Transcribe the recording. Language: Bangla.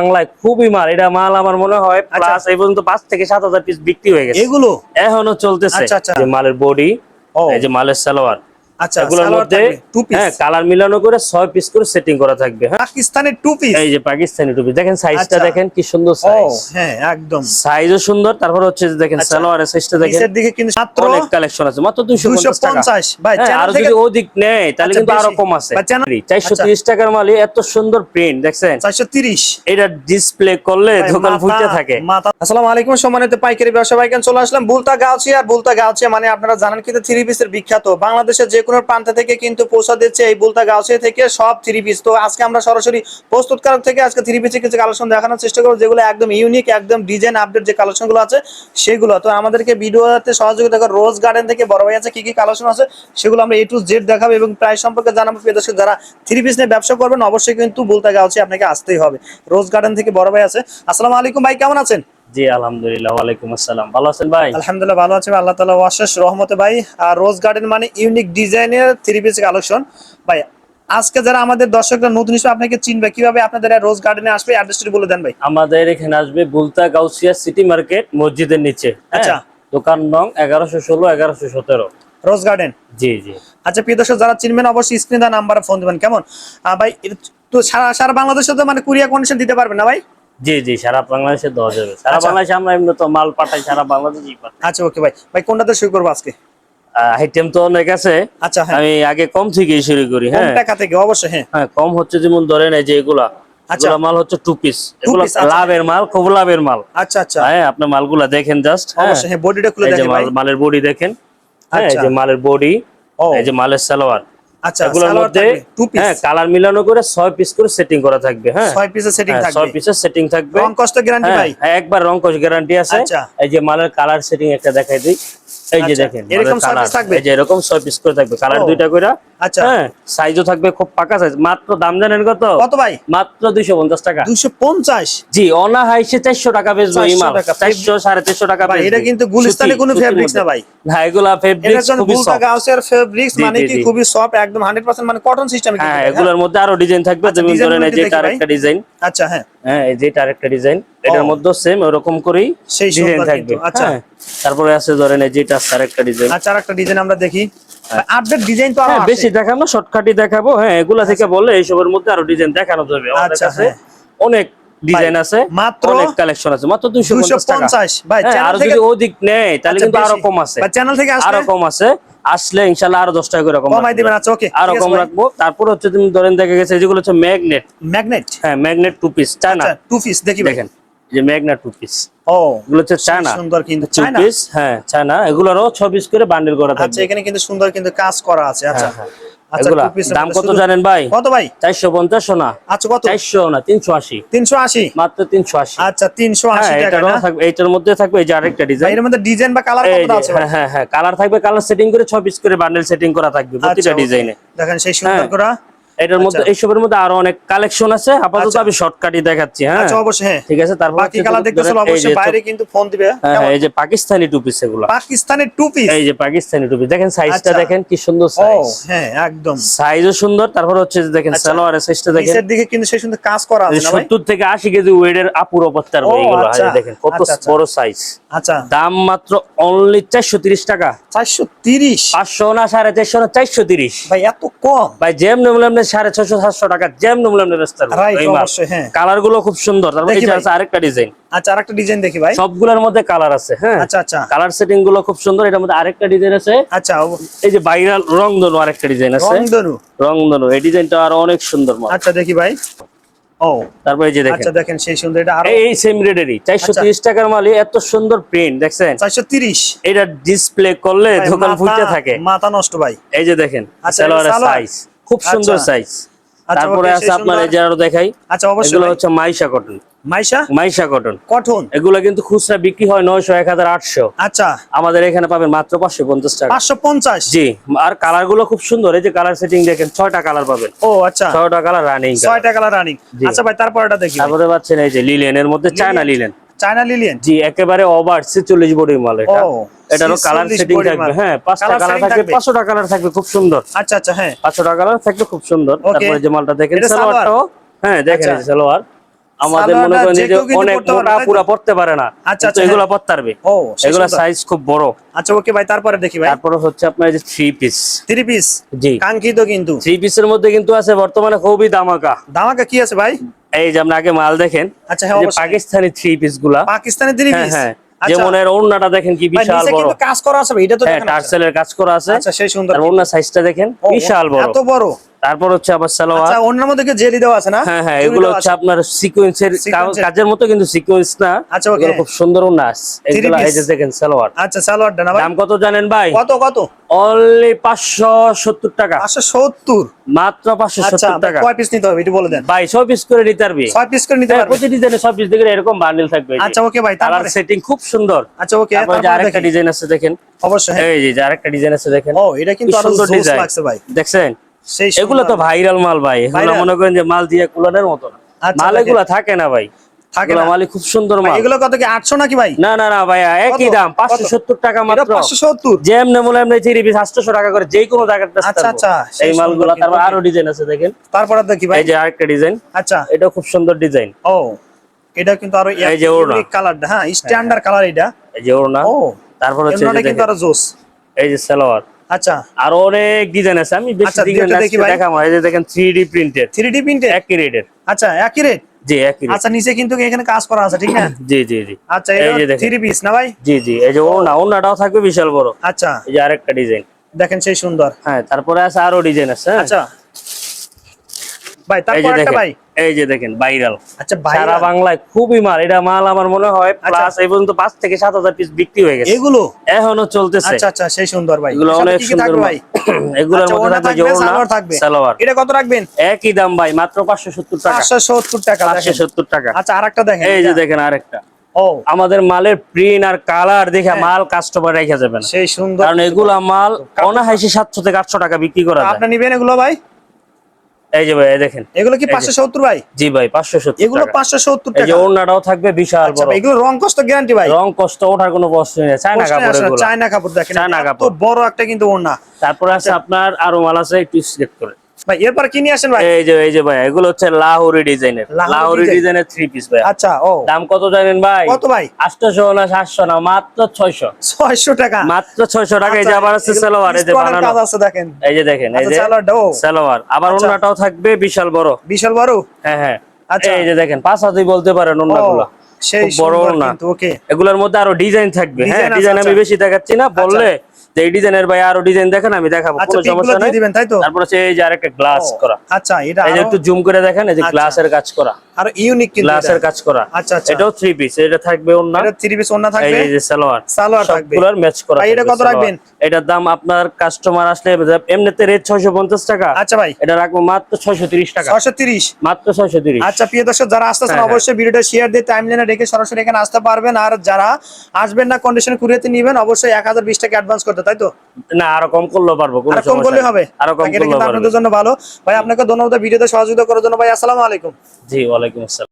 বাংলায় খুবই মাল, এটা মাল আমার মনে হয় প্লাস এই পর্যন্ত 5 থেকে 7,000 পিস বিক্রি হয়ে গেছে। এগুলো এখনো চলতেছে। যে মালের বডি, এই যে মালের সালোয়ার, আচ্ছা এগুলোর মধ্যে হ্যাঁ কালার মিলানো করে 6 পিস করে সেটিং করা থাকবে। হ্যাঁ পাকিস্তানের টু পিস, এই যে পাকিস্তানি টু পিস দেখেন, সাইজটা দেখেন কি সুন্দর সাইজ। হ্যাঁ একদম সাইজও সুন্দর। তারপর হচ্ছে যে দেখেন সালোয়ারের সাইজটা দেখেন, নিচের দিকে কিন্তু মাত্র অনেক কালেকশন আছে, মাত্র 250 টাকা। ভাই আর যদি অধিক নেয় তাহলে কিন্তু আরো কম আছে। 430 টাকার মালই এত সুন্দর প্রিন্ট দেখছেন, 430। এটা ডিসপ্লে করলে দোকান ফুটে থাকে। আসসালামু আলাইকুম সম্মানিত পাইকারি ব্যবসা ভাই, কেন চলে আসলাম বুলতা গাউছিয়া। আর বুলতা গাউছিয়া মানে আপনারা জানেন কিন্তু থ্রি পিসের বিখ্যাত, বাংলাদেশের যে কোনো প্রান্ত থেকে কিন্তু পৌঁছা দিচ্ছে এই বুলতা গাউছিয়া থেকে সব থ্রি পিস। তো আজকে আমরা সরাসরি প্রস্তুতকারক থেকে আজকে থ্রি পিসের কিছু কালেকশন দেখানোর চেষ্টা করব, যেগুলো একদম ইউনিক, একদম ডিজাইন আপডেট যে কালেকশন গুলো আছে সেগুলো। তো আমাদেরকে ভিডিওতে সহযোগিতা করে রোজ গার্ডেন থেকে বড় ভাই আছে, কি কি কালেকশন আছে সেগুলো আমরা A to Z দেখাবো এবং প্রাইস সম্পর্কে জানাবো। প্রিয় দর্শক, যারা থ্রি পিস নিয়ে ব্যবসা করবেন অবশ্যই কিন্তু বুলতা গাউছিয়া আপনাকে আসতেই হবে। রোজ গার্ডেন থেকে বড় ভাই আছে। আসসালামু আলাইকুম ভাই, কেমন আছেন? জি আলহামদুলিল্লাহ, ওয়ালাইকুম আসসালাম। ভালো আছেন ভাই? আলহামদুলিল্লাহ ভালো আছি, আল্লাহ তাআলা অশেষ রহমতে ভাই। আর রোজ গার্ডেন মানে ইউনিক ডিজাইনের থ্রি পিস কালেকশন ভাই। আজকে যারা আমাদের দর্শকরা নতুন হিসেবে আপনাকে চিনবে, কিভাবে আপনাদের রোজ গার্ডেনে আসবে অ্যাড্রেসটি বলে দেন ভাই। আমাদের এখানে আসবে বুলতা গাউছিয়া সিটি মার্কেট মসজিদের নিচে। আচ্ছা, দোকান নং 1116 1117 রোজ গার্ডেন। জি জি। আচ্ছা প্রিয় দর্শক, যারা চিনবেন অবশ্যই স্ক্রিনে দেওয়া নাম্বারে ফোন দিবেন। কেমন ভাই, তো সারা বাংলাদেশে তো মানে কুরিয়ার কন্ডিশন দিতে পারবেন না ভাই? জি জি, সারা বাংলাদেশে দেওয়া যাবে। সারা বাংলাদেশে আমরা এমনি তো মাল পাঠাই, সারা বাংলাদেশেই পাঠাই। আচ্ছা ওকে ভাই। ভাই কোনটাতে শুরু করবো আজকে? আইটেম তো অনেক আছে। আচ্ছা হ্যাঁ, আমি আগে কম থেকে শুরু করি। কম টাকা থেকে অবশ্যই। হ্যাঁ হ্যাঁ, কম হচ্ছে যেমন ধরেন এই যে এগুলা, আচ্ছা মাল হচ্ছে টু পিস। এগুলো লাভের মাল, খুব লাভের মাল। আচ্ছা আচ্ছা, হ্যাঁ আপনার মালগুলা দেখেন জাস্ট। অবশ্যই হ্যাঁ, বডিটা খুলে দেখেন ভাই। মালের বডি দেখেন, হ্যাঁ এই যে মালের বডি, এই যে মালের সালোয়ার। আচ্ছা, এগুলোর মধ্যে হ্যাঁ কালার মিলানো করে 6 পিস করে সেটিং করা থাকবে। হ্যাঁ 6 পিসের সেটিং থাকবে। 6 পিসের সেটিং থাকবে। রং কষ্ট গ্যারান্টি ভাই? হ্যাঁ একবার রং কস গ্যারান্টি আছে। এই যে মালের কালার সেটিং একটা দেখাই দিই। এই যে দেখেন এরকম 6 পিস থাকবে, এই যে এরকম 6 পিস করে থাকবে, কালার দুইটা কইরা। আচ্ছা হ্যাঁ সাইজও থাকবে খুব পাকা সাইজ। মাত্র দাম জানেন কত? কত ভাই? মাত্র 250 টাকা। 250? জি, অনাহাইসে 400 টাকা বেচবো এই মাল। 400 450 টাকা ভাই। বেচবো। এটা কিন্তু গুলিস্তানে কোনো ফেব্রিক্স না ভাই। না এগুলা ফেব্রিক্স খুবই সফট। বুলতা গাউছিয়ার ফেব্রিক্স মানে কি খুবই সফট, একদম 100% মানে কটন সিস্টেম। হ্যাঁ এগুলোর মধ্যে আরো ডিজাইন থাকবে। যেমন ধরেন এই যে আরেকটা ডিজাইন। আচ্ছা হ্যাঁ হ্যাঁ এই যে আরেকটা ডিজাইন, এটার মধ্যে সেম ওরকম করেই সেই ডিজাইন থাকবে। আচ্ছা তারপরে আছে ধরেন এই যেটা আরেকটা ডিজাইন। আচ্ছা আরেকটা ডিজাইন আমরা দেখি। আপডেট ডিজাইন তো আরো আছে, বেশি দেখাবো, শর্টকাটই দেখাবো। হ্যাঁ এগুলা থেকে বললে এইসবের মধ্যে আরো ডিজাইন দেখানো যাবে। আমাদের কাছে অনেক ডিজাইন আছে, মাত্র অনেক কালেকশন আছে, মাত্র 250 টাকা ভাই। আর যদি অধিক নেয় তাহলে কিন্তু আরো কম আছে। ভাই চ্যানেল থেকে আরো কম আছে, আসলে ইনশাআল্লাহ আরো 10 টাকা করে কমাই দিবেন। আচ্ছা ওকে, আরো কম রাখবো। তারপর হচ্ছে তুমি ধরেন দেখা গেছে যেগুলো হচ্ছে ম্যাগনেট। হ্যাঁ ম্যাগনেট টু পিস চায়না। আচ্ছা টু পিস দেখি দেখেন যে ম্যাগনেট টু পিস। এগুলো হচ্ছে চায়না, সুন্দর কিন্তু টু পিস। হ্যাঁ চায়না, এগুলোরও 6 পিস করে বান্ডেল করা থাকবে। আচ্ছা এখানে কিন্তু সুন্দর কিন্তু কাজ করা আছে। আচ্ছা আচ্ছা, দাম কত জানেন ভাই? কত ভাই? 450 না। আচ্ছা কত? 400 না, 380। 380 মাত্র 380। আচ্ছা 380 টাকা না? থাকবে এইটার মধ্যে থাকবে এই যে আরেকটা ডিজাইন। এর মধ্যে ডিজাইন বা কালার কত আছে ভাই? হ্যাঁ কালার থাকবে, কালার সেটিং করে 6 পিস করে বান্ডেল সেটিং করা থাকবে প্রতিটা ডিজাইনে। দেখেন সেই সুন্দর করা। এটার মধ্যে এইসবের মধ্যে আরো অনেক কালেকশন আছে, আপাতত আমি শর্টকাটই দেখাচ্ছি। হ্যাঁ আচ্ছা অবশ্যই হ্যাঁ ঠিক আছে। তারপর বাকি কালার দেখতেছেন অবশ্যই বাইরে কিন্তু ফোন দিবে। হ্যাঁ এই যে পাকিস্তানি টু পিস, এগুলো পাকিস্তানি টু পিস। এই যে পাকিস্তানি টু পিস দেখেন, সাইজটা দেখেন কি সুন্দর সাইজ। হ্যাঁ একদম সাইজও সুন্দর। তারপর হচ্ছে যে দেখেন সালোয়ারের সাইজটা দেখেন, নিচের দিকে কিন্তু সেই সুন্দর কাজ করা আছে না ভাই? 70 থেকে 80 কেজি ওয়েটের আপুর অবস্থার এগুলো দেখেন কত বড় সাইজ। আচ্ছা দাম মাত্র অনলি 430 টাকা। 430? 500 না, 450 না, 430 ভাই এত কম ভাই। জ্যাম নমলাম 650 700 টাকা জ্যাম নমলাম রাস্তার। কালার গুলো খুব সুন্দর। তারপর এই যে আছে আরেকটা ডিজাইন। আচ্ছা আরেকটা ডিজাইন দেখি ভাই। সবগুলোর মধ্যে কালার আছে। হ্যাঁ আচ্ছা আচ্ছা, কালার সেটিং গুলো খুব সুন্দর। এটার মধ্যে আরেকটা ডিজাইন আছে। আচ্ছা এই যে ভাইরাল রংধনু আরেকটা ডিজাইন আছে। রংধনু এই ডিজাইনটা আরো অনেক সুন্দর। আচ্ছা দেখি ভাই। তারপর এই যে দেখেন, আচ্ছা দেখেন সেই সুন্দর। এটা আরো এই সেম রেডেরই 430 টাকার মালই এত সুন্দর প্রিন্ট দেখছেন। 430? এটা ডিসপ্লে করলে দোকান ফুটে থাকে, মাথা নষ্ট ভাই। এই যে দেখেন সালোয়ারের সাইজ খুব সুন্দর সাইজ। তারপরে আছে আপনার এই যে আরো দেখাই। আচ্ছা অবশ্যই, এগুলো হচ্ছে মাইশা কটন। মাইশা কটন এগুলো কিন্তু খুচরা বিক্রি হয় 900 1000 800। আচ্ছা আমাদের এখানে পাবেন মাত্র 550 টাকা। 550? জি। আর কালার গুলো খুব সুন্দর। এই যে কালার সেটিং দেখেন, 6টা কালার পাবেন। আচ্ছা 6টা কালার রানিং। 6টা কালার রানিং। আচ্ছা ভাই তারপর এটা দেখি। তারপরে পাচ্ছেন এই যে লিলেনের মধ্যে চায়না লিলেন। China linen? জি, একেবারে ওভার 46 বডির মাল এটা। এটারও কালার সেটিং থাকবে। হ্যাঁ 5টা কালার থাকবে, 500টা কালার থাকবে খুব সুন্দর। আচ্ছা আচ্ছা হ্যাঁ 500টা কালার থাকবে খুব সুন্দর। তারপরে যে মালটা দেখেন সালোয়ারটাও, হ্যাঁ দেখেন সালোয়ার আমাদের মনে সালোয়ারটা করেন যে যে কেউ কিন্তু অনেক পরতে পারবে, মোটা তাই তো? পুরা পড়তে পারে না, আচ্ছা, কিন্তু আচ্ছা, এগুলা হ্যাঁ। পড়তে পারবে। ও, সেই এগুলা সুন্দর। সাইজ খুব বড়। আচ্ছা ওকে ভাই, তারপরে দেখি ভাই। তারপরে হচ্ছে আপনার এই যে 3 পিস। 3 পিস জি, কাঙ্ক্ষিত কিন্তু। 3 পিসের মধ্যে কিন্তু আছে বর্তমানে খুবই দামাকা। দামাকা কি আছে ভাই? এই যে আপনি আগে মাল দেখেন, আচ্ছা, হ্যাঁ, এই যে অবশ্যই। পাকিস্তানি 3 পিস গুলা। পাকিস্তানি 3 হ্যাঁ পিস। হ্যাঁ, আচ্ছা যেমন এর ওড়নাটা দেখেন কি ভাই, বিশাল নিচে বড়। কিন্তু কাজ করা আছে ভাই, এটা তো হ্যাঁ, দেখেন। টার্সেলের কাজ করা আছে। আচ্ছা, সেই সুন্দর। আর ওড়না সাইজটা দেখেন ও, বিশাল বড়। এত বড়। তারপর হচ্ছে আবার সালোয়ার। আচ্ছা, ওনার মধ্যে কি জেলি দেওয়া আছে না? হ্যাঁ হ্যাঁ, জুড়ি এগুলো দেওয়া হচ্ছে আছে। আপনার সিকোয়েন্সের সিকোয়েন্সের। কাজের মতো, কিন্তু সিকোয়েন্স না। আচ্ছা, ওকে। এগুলো খুব সুন্দর নাচ। এগুলো এই যে দেখেন সালোয়ার। আচ্ছা, সালোয়ারটা না ভাই? দাম কত জানেন ভাই? কত কত? অনলি 570 টাকা। 570। মাত্র আচ্ছা 570 ভাই, টাকা। কয় পিস নিতে হবে একটু বলে দেন। ভাই 6 পিস করে নিতে পারবি। 6 পিস করে নিতে হ্যাঁ, পারবে? প্রতি ডিজাইনে 6 পিস দেখে এরকম বান্ডেল থাকবে। আচ্ছা ওকে ভাই, কালার তারপরে? সেটিং খুব সুন্দর। আচ্ছা ওকে, তারপর যে তারপরে আরেকটা দেখি। ডিজাইন আছে দেখেন। অবশ্যই, হ্যাঁ। এই যে আরেকটা ডিজাইন আছে দেখেন। ও, এটা কিন্তু কি আরো সুন্দর জোস ডিজাইন লাগছে ভাই। দেখছেন? সেই এগুলো তো ভাইরাল মাল ভাই, এগুলো Viral? মনে করেন যে মাল দিয়ে কুলানোর মতো না। আচ্ছা, মাল দেখেন। এগুলো থাকে না ভাই, থাকে এগুলো না। মালই খুব সুন্দর ভাই, মাল। এগুলো কত কি 800 নাকি ভাই? না না না ভাই, একই কত? দাম কত? 570 টাকা এটা মাত্র। 570। যেমনে মনে এমনি 3 পিস 800 টাকা করে যে কোনো জায়গায় বেচতে আচ্ছা, পারবো। আচ্ছা, সেই এই সুন্দর মালগুলো। কিন্তু। তারপর আরো ডিজাইন আছে দেখেন। তারপরে দেখি ভাই। এই যে আরেকটা ডিজাইন, আচ্ছা, এটা খুব সুন্দর ডিজাইন। ও, এটা কিন্তু আরো এই যে ওড়না। ইউনিক কালারটা, হ্যাঁ, স্ট্যান্ডার্ড কালার এটা। এই যে ওড়না। ও, তারপর হচ্ছে এই এমনটা যে কিন্তু দেখেন, আরো জোস। এই যে সালোয়ার। আচ্ছা, আর অনেক ডিজাইন আছে, আমি বেশি আচ্ছা, ডিজাইন দুইটা দেখি ভাই। দেখাবো। এই যে দেখেন 3D প্রিন্টেড, 3D প্রিন্টেড। একই রেটের। আচ্ছা, একই রেট। জি একই রেট। আচ্ছা, নিচে কিন্তু এখানে কাজ করা আছে, ঠিক না? জি জি জি। আচ্ছা, এই এটা যে দেখেন। 3 পিস না ভাই? জি জি, এই যে ওড়নাটাও থাকবে বিশাল বড়। আচ্ছা, এই যে আরেকটা ডিজাইন দেখেন সেই সুন্দর। হ্যাঁ, তারপরে আছে আরো ডিজাইন আছে। হ্যাঁ। আচ্ছা ভাই, এই যে তারপর একটা দেখেন, ভাই। এই যে দেখেন ভাইরাল। আচ্ছা ভাই, সারা বাংলায় খুবই মাল, এটা মাল আমার মনে হয় প্লাস এই পর্যন্ত 5 থেকে 7,000 পিস বিক্রি হয়ে গেছে। এগুলো? এখনো চলতেছে। আচ্ছা আচ্ছা, সেই সুন্দর ভাই। এগুলো এর সাথে অনেক কি কি সুন্দর থাকবে মাল। ভাই? এগুলোর আচ্ছা, মধ্যে ওড়না থাকবে যে থাকবে, ওড়না, সালোয়ার থাকবে। সালোয়ার। এটা কত রাখবেন? একই দাম ভাই, মাত্র 570 টাকা। 570 টাকা। দেখেন। 570 টাকা। আচ্ছা, আরেকটা দেখেন। এই যে এটা? দেখেন আরেকটা। ও, আমাদের মালের প্রিন্ট আর কালার দেখে হ্যাঁ। মাল কাস্টমার রেখে যাবে না, সেই সুন্দর। কারণ এগুলা মাল অনায়াসে 700 থেকে 800 টাকা বিক্রি করা যায়। আপনি নিবেন এগুলো ভাই? এই যে ভাই দেখেন, এগুলো কি এই যে। 570 ভাই? জি ভাই 570 এগুলো টাকা। 570 এই যে টাকা। ওড়নাটাও থাকবে বিশাল আচ্ছা বড়। ভাই, এগুলো রং কষ্ট গ্যারান্টি ভাই? রং কষ্ট ওঠার কোনো প্রশ্ন নেই, চায়না কাপড় এগুলো। চায়না কাপড় দেখেন, চায়না এত কাপড়। বড় একটা কিন্তু ওড়না। তারপরে আছে আপনার আরো মাল আছে, একটু সিলেক্ট করে। ভাই, এরপর কি নিয়ে আসেন ভাই? এই যে ভাই, এগুলো হচ্ছে লাহোরি ডিজাইনের। লাহোরি লাহোরি ডিজাইন। ডিজাইনের 3 পিস ভাই। আচ্ছা, ও, দাম কত জানেন ভাই? কত ভাই? 800 না 700 না, মাত্র 600। 600 টাকা। মাত্র 600 টাকা। এই যে আবার আছে এগুলো সালোয়ার, এই যে স্টোনের বানানো। কাজ আছে দেখেন। এই যে দেখেন, এই আচ্ছা, যে সালোয়ারটা, ও, সালোয়ার। আবার আচ্ছা। ওড়নাটাও থাকবে বিশাল বড়। বিশাল বড়। হ্যাঁ হ্যাঁ। আচ্ছা। এই যে দেখেন, 5 হাতই বলতে পারেন ওড়নাগুলো। ও, সেই খুব বড় সুন্দর ওড়না। কিন্তু। ওকে, এগুলোর মধ্যে আরো ডিজাইন থাকবে। হ্যাঁ, ডিজাইন আছে, ডিজাইন আমি আচ্ছা। বেশি দেখাচ্ছি না, বললে যে এই ডিজাইনের ভাই আরো ডিজাইন দেখেন, আমি দেখাবো, আচ্ছা, কোনো পিকগুলো সমস্যা দিয়ে নাই। দিবেন তাই তো? তারপর হচ্ছে এই যে আরেকটা গ্লাস ও, করা। আচ্ছা, এটা এই যে আরো একটু জুম করে দেখেন, এই যে আচ্ছা। গ্লাসের কাজ করা, আরো ইউনিক কিন্তু গ্লাসের এটা। কাজ করা। আচ্ছা, আচ্ছা। এটাও 3 পিস, এটা থাকবে ওড়না। এটা 3 পিস ওড়না এই থাকবে। যে সালোয়ার, সালোয়ার থাকবে। সবগুলোর ম্যাচ করা ভাই, এটা থাকবে কত সালোয়ার। রাখবেন? এটার দাম আপনার কাস্টমার আসলে এমনিতে রেট 650 টাকা। আচ্ছা ভাই, এটা রাখবো মাত্র 630 টাকা। 630। মাত্র 630। আচ্ছা, প্রিয় দর্শক যারা আসতেছেন হ্যাঁ, অবশ্যই ভিডিওটা শেয়ার দিয়ে টাইমলাইনে রেখে সরাসরি এখানে আসতে পারবেন। আর যারা আসবেন না, কন্ডিশন কুরিয়াতে নেবেন, অবশ্যই 1020 টাকা অ্যাডভান্স করতে, তাই তো? না, আরো কম করলেও পারবো, কোনো আর কম সমস্যা করলে নেই। হবে? আরো কম এটা করলেও কিন্তু পারবো। আপনাদের জন্য ভালো। ভাই, আপনাকে ধন্যবাদ ভিডিওতে সহযোগিতা করার জন্য ভাই। আসসালামু আলাইকুম। জি, ওয়ালাইকুম আসসালাম।